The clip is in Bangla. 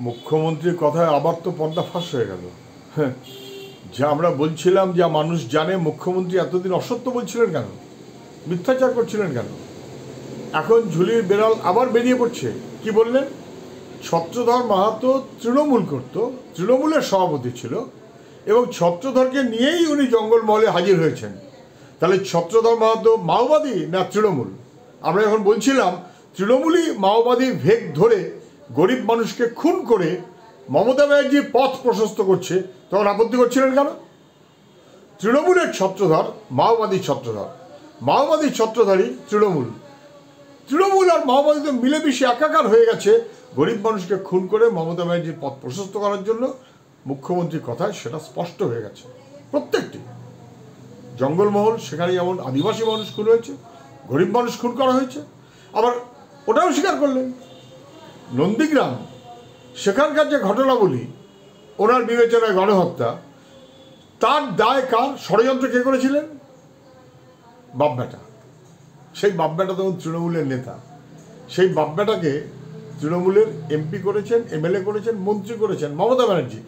মুখ্যমন্ত্রীর কথায় আবার তো পর্দা ফাঁস হয়ে গেল। হ্যাঁ, যা আমরা বলছিলাম, যা মানুষ জানে, মুখ্যমন্ত্রী এতদিন অসত্য বলছিলেন কেন, মিথ্যাচার করছিলেন কেন? এখন ঝুলির বেড়াল আবার বেরিয়ে পড়ছে। কি বললেন? ছত্রধর মাহাতো তৃণমূল করত, তৃণমূলের সভাপতি ছিল, এবং ছত্রধরকে নিয়েই উনি জঙ্গলমহলে হাজির হয়েছেন। তাহলে ছত্রধর মাহাতো মাওবাদী না তৃণমূল? আমরা যখন বলছিলাম তৃণমূলই মাওবাদী ভেগ ধরে গরিব মানুষকে খুন করে মমতা ব্যানার্জির পথ প্রশস্ত করছে, তখন আপত্তি করছিলেন কেন? তৃণমূলের ছত্রধর মাওবাদী ছত্রধর, মাওবাদী ছত্রধরই তৃণমূল। তৃণমূল আর মাওবাদী তো মিলেমিশে একাকার হয়ে গেছে গরিব মানুষকে খুন করে মমতা ব্যানার্জির পথ প্রশস্ত করার জন্য। মুখ্যমন্ত্রীর কথায় সেটা স্পষ্ট হয়ে গেছে। প্রত্যেকটি জঙ্গলমহল, সেখানে যেমন আদিবাসী মানুষ খুন হয়েছে, গরিব মানুষ খুন করা হয়েছে, আবার ওটাও স্বীকার করলেন। নন্দীগ্রাম, সেখানকার যে ঘটনাবলী, ওনার বিবেচনায় গণহত্যা, তার দায় কার? ষড়যন্ত্র কে করেছিলেন? বাপবেটা। সেই বাপবেটা তখন তৃণমূলের নেতা। সেই বাপবেটাকে তৃণমূলের এমপি করেছেন, এমএলএ করেছেন, মন্ত্রী করেছেন মমতা ব্যানার্জি।